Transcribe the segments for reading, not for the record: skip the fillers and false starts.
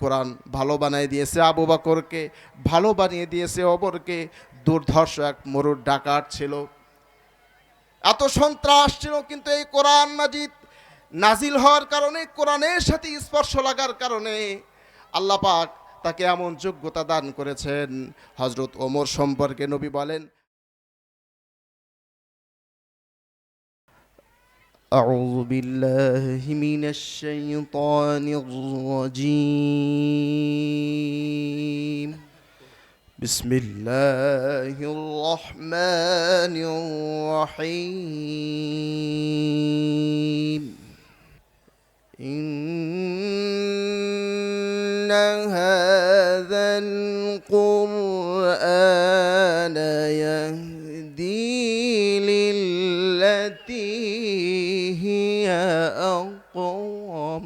কোরআন ভালো বানিয়ে দিয়েছে আবু বকরকে, ভালো বানিয়ে দিয়েছে ওমরকে। দুর্ধর্ষ এক মরুর ডাকাত ছিল, এত সন্ত্রাস ছিল, কিন্তু এই কোরআন মাজিদ নাজিল হওয়ার কারণে, কোরআনের সাথে স্পর্শ লাগার কারণে আল্লাহ পাক তাকে এমন যোগ্যতা দান করেছেন। হযরত ওমর সম্পর্কে নবী বলেন, أعوذ بالله من الشيطان الرجيم. بسم الله الرحمن الرحيم. إن هذا القرآن يهدي للتي هي أقوم،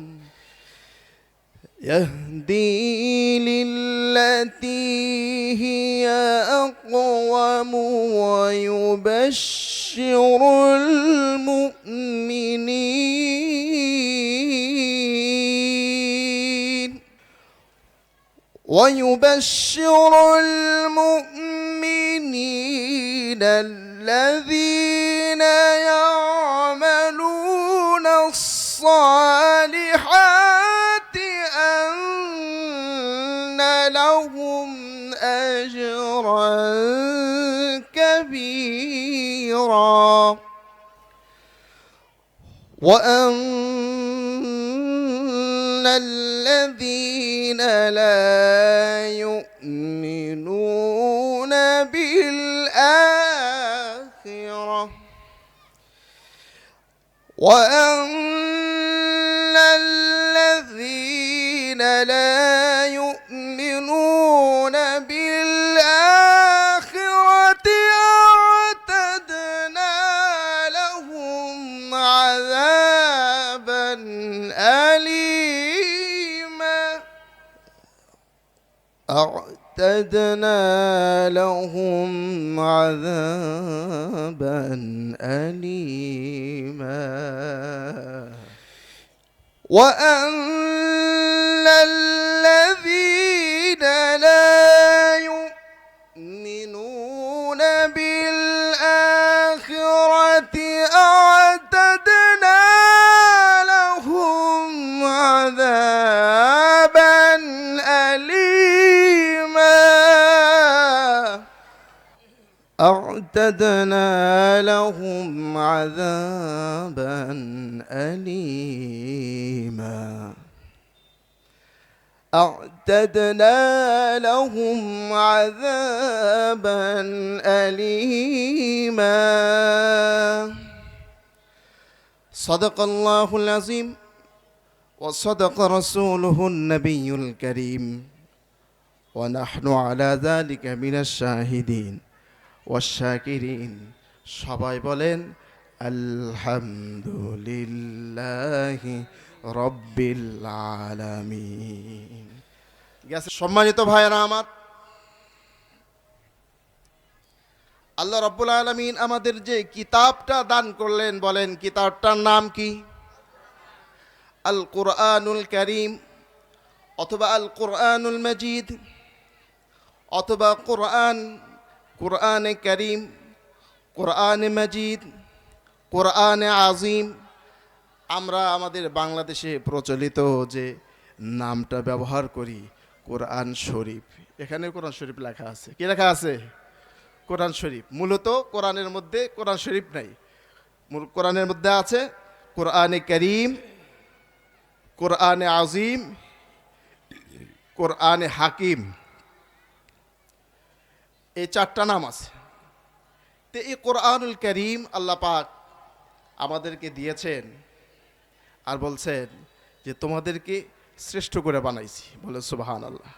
يهدي للتي هي أقوم ويبشر المؤمنين الذين يعملون الصالحات أن لهم أجرا كبيرا، وأن الذين لا يؤمنون بالآخرة، وأن الذين لا يؤمنون بالآخرة أعتدنا لهم عذابا أليما، أعتدنا لهم عذابا أليما، وأن الذين لا يؤمنون بالآخرة أعتدنا لهم عذابا أليما، أعتدنا لهم عذابا أليما، أعتدنا لهم عذابا أليما. صدق الله العظيم وصدق رسوله النبي الكريم، ونحن على ذلك من الشاهدين والشاكرين. সবাই বলেন আলহামদুলিল্লাহি রব্বিল আলামিন। গেছে সম্মানিত ভাইয়েরা আমার, আল্লাহ রব্বুল আলামিন আমাদের যে কিতাবটা দান করলেন, বলেন কিতাবটার নাম কি? আল কুরআনুল কারীম, অথবা আল কুরআনুল মাজিদ, অথবা কুরআনে কারীম, কুরআনে মাজিদ, কুরআনে আজিম। আমরা আমাদের বাংলাদেশে প্রচলিত যে নামটা ব্যবহার করি কোরআন শরীফ, এখানে কোরআন শরীফ লেখা আছে। কি লেখা আছে? কোরআন শরীফ। মূলত কোরআনের মধ্যে কোরআন শরীফ নাই, কোরআনের মধ্যে আছে কোরআনে কারীম, কোরআনে আজিম, কোরআনে হাকিম, এই চারটা নাম আছে। তো এই কোরআনুল কারীম আল্লাহ পাক আমাদেরকে দিয়েছেন আর বলছেন যে তোমাদেরকে শ্রেষ্ঠ করে বানাইছি। বলে সুবহানাল্লাহ।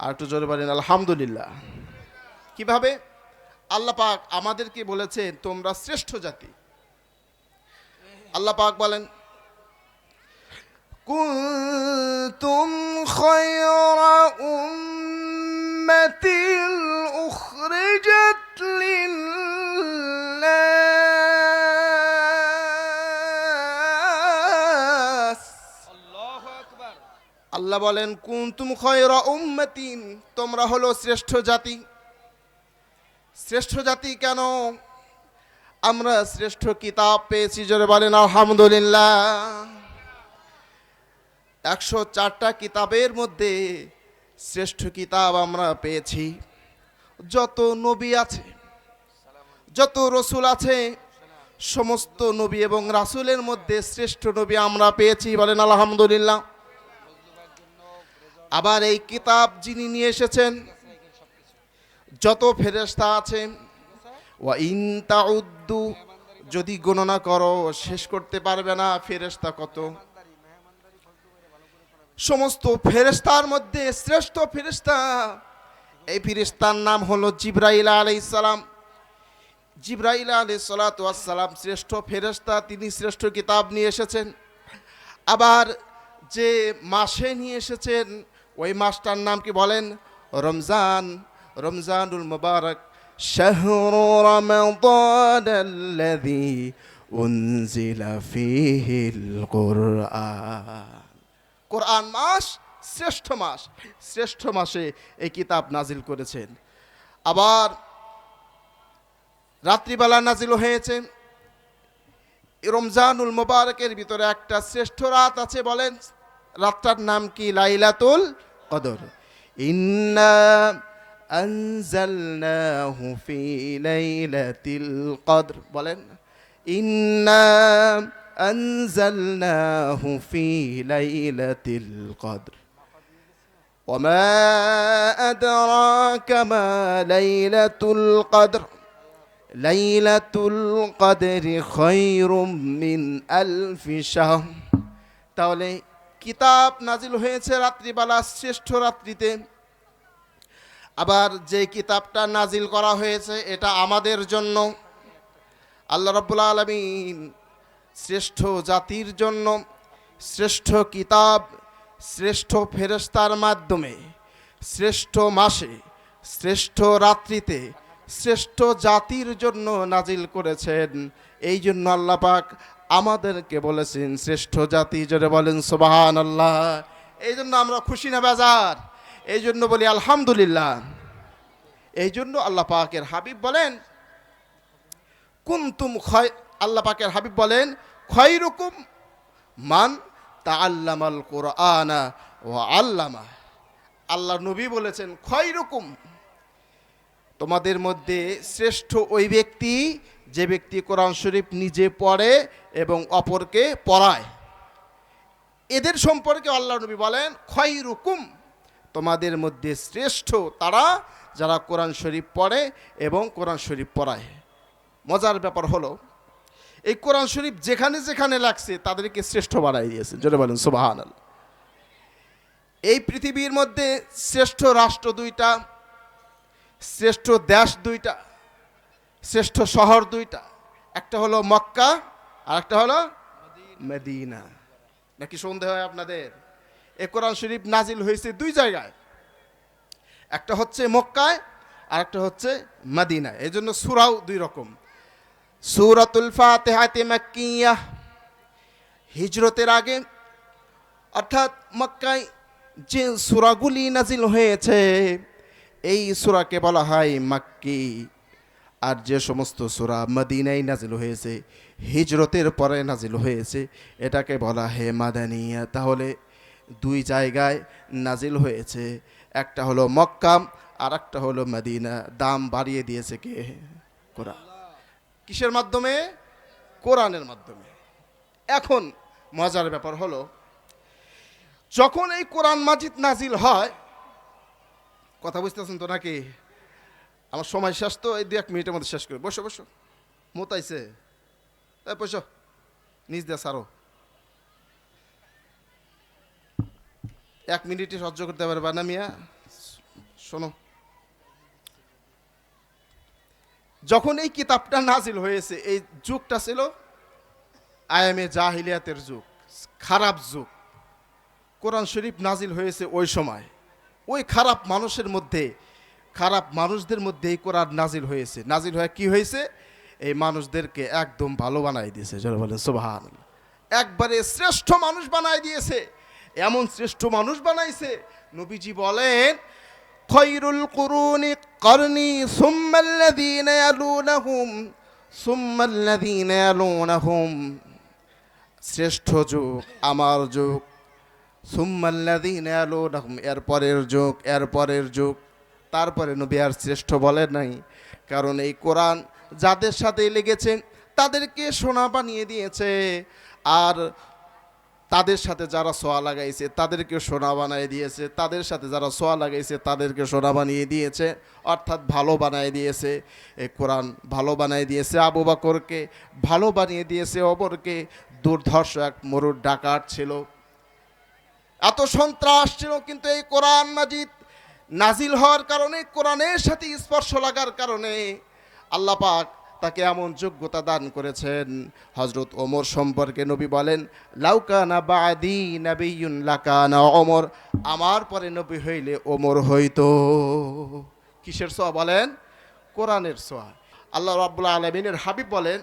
আর একটু জোরে বলেন আলহামদুলিল্লাহ। কিভাবে? আল্লাহ পাক আমাদেরকে বলেছেন তোমরা শ্রেষ্ঠ জাতি। আল্লাহ পাক বলেন কুনতুম খায়রা উম্মাতিন উখরিজাত লিন-নাস। আল্লাহু আকবার। আল্লাহ আল্লাহ বলেন কুনতুম খায়রা উম্মাতিন, তোমরা হলো শ্রেষ্ঠ জাতি। শ্রেষ্ঠ জাতি কেন? আমরা শ্রেষ্ঠ কিতাব পেয়েছি, জোরে বলেন আলহামদুলিল্লাহ। 104টা কিতাবের মধ্যে শ্রেষ্ঠ কিতাব আমরা পেয়েছি। যত নবী আছে, যত রসুল আছে, সমস্ত নবী এবং রাসূলের মধ্যে শ্রেষ্ঠ নবী আমরা পেয়েছি, বলেন আলহামদুলিল্লাহ। আবার এই কিতাব যিনি নিয়ে এসেছেন, যত ফেরেশতা আছে, ওয়া ইন তাউদ্দু, যদি গণনা করো শেষ করতে পারবে না ফেরেশতা কত। সমস্ত ফেরেশতার মধ্যে শ্রেষ্ঠ ফেরেশতা, এই ফেরেশতার নাম হলো জিবরাইল আলাইহিস সালাম। জিবরাইল আলাইহিস সালাতু ওয়াস সালাম শ্রেষ্ঠ ফেরেশতা, তিনি শ্রেষ্ঠ কিতাব নিয়ে এসেছেন। আবার যে মাসে নিয়ে এসেছেন ওই মাসটার নাম কি বলেন? রমজান। রমজানুল মুবারক, শাহরু রমাদানাল্লাযী উনজিলা ফীহিল কুরআন। কোরআন মাস শ্রেষ্ঠ মাস, শ্রেষ্ঠ মাসে এই কিতাব নাজিল করেছেন। আবার রাত্রিবেলা নাজিল হয়েছে। রমজানুল মুবারকের ভিতরে একটা শ্রেষ্ঠ রাত আছে, বলেন রাতটার নাম কি? লাইলাতুল কদর। ইন্না আনজালনাহু ফি লাইলাতিল কদর, বলেন ইন্না আনজালনাহু ফি লাইলাতিল কদর ওয়া মা আদরাকা মা লাইলাতুল কদর লাইলাতুল কদরি খায়রুম মিন আলফি শাহর। তাহলে কিতাব নাজিল হয়েছে রাত্রিবেলা, শ্রেষ্ঠ রাত্রিতে। আবার যে কিতাবটা নাজিল করা হয়েছে এটা আমাদের জন্য। আল্লাহ রাব্বুল আলামিন শ্রেষ্ঠ জাতির জন্য শ্রেষ্ঠ কিতাব শ্রেষ্ঠ ফেরেশতার মাধ্যমে শ্রেষ্ঠ মাসে শ্রেষ্ঠ রাত্রিতে শ্রেষ্ঠ জাতির জন্য নাজিল করেছেন। এই জন্য আল্লাহ পাক আমাদেরকে বলেছেন শ্রেষ্ঠ জাতি, জোরে বলেন সুবহানাল্লাহ। এই জন্য আমরা খুশি না বেজার? এই জন্য বলি আলহামদুলিল্লাহ। এই জন্য আল্লাহ পাকের হাবিব বলেন কুনতুম আল্লাহ পাকের হাবিব বলেন খায়রুকুম মান তাআল্লামাল কুরআনা ওয়া আল্লামা। আল্লাহ নবী বলেছেন খায়রুকুম, তোমাদের মধ্যে শ্রেষ্ঠ ওই ব্যক্তি যে ব্যক্তি কোরআন শরীফ নিজে পড়ে এবং অপরকে পড়ায়। এদের সম্পর্কে আল্লাহ নবী বলেন খায়রুকুম, তোমাদের মধ্যে শ্রেষ্ঠ তারা যারা কোরআন শরীফ পড়ে এবং কোরআন শরীফ পড়ায়। মজার ব্যাপার হলো এই কোরআন শরীফ যেখানে যেখানে লাগছে তাদেরকে শ্রেষ্ঠ বানাই দিয়েছে, জোরে বলেন সুবহানাল্লাহ। এই পৃথিবীর মধ্যে শ্রেষ্ঠ রাষ্ট্র দুইটা, শ্রেষ্ঠ দেশ দুইটা, শ্রেষ্ঠ শহর দুইটা, একটা হলো মক্কা আর একটা হলো মদিনা। নাকি সন্দেহ হয় আপনাদের? এই কোরআন শরীফ নাজিল হয়েছে দুই জায়গায়, একটা হচ্ছে মক্কায় আর একটা হচ্ছে মদিনায়। এই জন্য সূরাও দুই রকম। সূরাতুল ফাতিহাতে মাক্কিয়া, হিজরতের আগে অর্থাৎ মক্কায় যে সূরাগুলি নাজিল হয়েছে এই সূরাকে বলা হয় মাক্কি। আর যে সমস্ত সূরা মদিনায় নাজিল হয়েছে, হিজরতের পরে নাজিল হয়েছে, এটাকে বলা হয় মাদানিয়া। তাহলে দুই জায়গায় নাজিল হয়েছে, একটা হলো মক্কা আর একটা হলো মদিনা। দাম বাড়িয়ে দিয়েছে কে? কোরআন। কিসের মাধ্যমে? কোরআনের মাধ্যমে। এখন মজার ব্যাপার হলো যখন এই কোরআন মাজিদ নাজিল হয়, কথা বুঝতেছেন তো নাকি? আমার সময় শেষ তো, এই 2-1 মিনিটের মধ্যে শেষ করি। বসো বসো, মোতাইছে বসো, নিজ দিয়ে সারো। 1 মিনিটে সহ্য করতে পারবা না মিয়া? শোনো, যখন এই কিতাবটা নাজিল হয়েছে এই যুগটা ছিল আয়ামে জাহিলিয়াতের যুগ, খারাপ যুগ। কোরআন শরীফ নাজিল হয়েছে ওই সময়, ওই খারাপ মানুষের মধ্যে, খারাপ মানুষদের মধ্যে এই কোরআন নাজিল হয়েছে। নাজিল হয়ে কি হয়েছে? এই মানুষদেরকে একদম ভালো বানাই দিয়েছে, যারা বলেন সুবহানাল্লাহ। একবারে শ্রেষ্ঠ মানুষ বানাই দিয়েছে। এমন শ্রেষ্ঠ মানুষ বানাইছে। নবীজি বলেন, খৈরুল কুরুনি করনি সুম্মাল্লাযীনা ইয়ালুনাহুম সুম্মাল্লাযীনা ইয়ালুনাহুম, শ্রেষ্ঠ যুগ আমার যুগ, সুম্মাল্লাযীনা ইয়ালুনাহুম, এর পরের যুগ, এর পরের যুগ। তারপরে নবী আর শ্রেষ্ঠ বলেন নাই, কারণ এই কোরআন যাদের সাথে লেগেছে তাদেরকে সোনা বানিয়ে দিয়েছে, আর তাদের সাথে যারা সোয়া লাগাইছে তাদেরকে সোনা বানিয়ে দিয়েছে, তাদের সাথে যারা সোয়া লাগাইছে তাদেরকে সোনা বানিয়ে দিয়েছে, অর্থাৎ ভালো বানিয়ে দিয়েছে। এই কোরআন ভালো বানিয়ে দিয়েছে আবু বকরকে, ভালো বানিয়ে দিয়েছে ওমরকে। দুর্ধর্ষ এক মরুর ডাকাত ছিল, এত সন্ত্রাস ছিল, কিন্তু এই কোরআন মাজিদ নাজিল হওয়ার কারণে, কোরআনের সাথে স্পর্শ লাগার কারণে আল্লাহ পাক তাকে এমন যোগ্যতা দান করেছেন। হযরত ওমর সম্পর্কে নবী বলেন, লাউকানা বাদি নাবিয়্যুন লাকানা ওমর, আমার পরে নবী হইলে ওমর হইতো। কিসের ছোঁয়া বলেন? কোরআনের ছোঁয়া। আল্লাহ রাব্বুল আলামিনের হাবিব বলেন,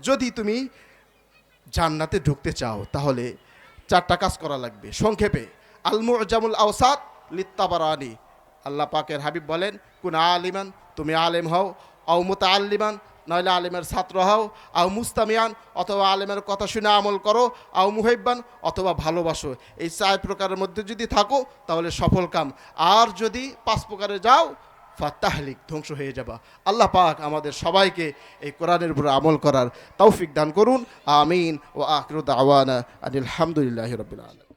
যদি তুমি জান্নাতে ঢুকতে চাও তাহলে 4টা কাজ করা লাগবে। সংক্ষেপে, আল মুজামুল আওসাত লিত্তাবারানি, আল্লাহ পাকের হাবিব বলেন, কোন আলিমান, তুমি আলেম হও, আও মুতাআল্লিমান, নইলে আলেমের ছাত্র হও, আও মুস্তামিয়ান, অথবা আলেমের কথা শুনে আমল করো, আও মুহিব্বান, অথবা ভালোবাসো। এই 4 প্রকারের মধ্যে যদি থাকো তাহলে সফল কাম, আর যদি 5 প্রকারে যাও ফাতাহলিক, ধ্বংস হয়ে যাবা। আল্লাহ পাক আমাদের সবাইকে এই কোরআনের উপর আমল করার তৌফিক দান করুন। আমিন। ও আখিরু দাওয়ানা আনিল হামদুলিল্লাহি রাব্বিল আলামিন।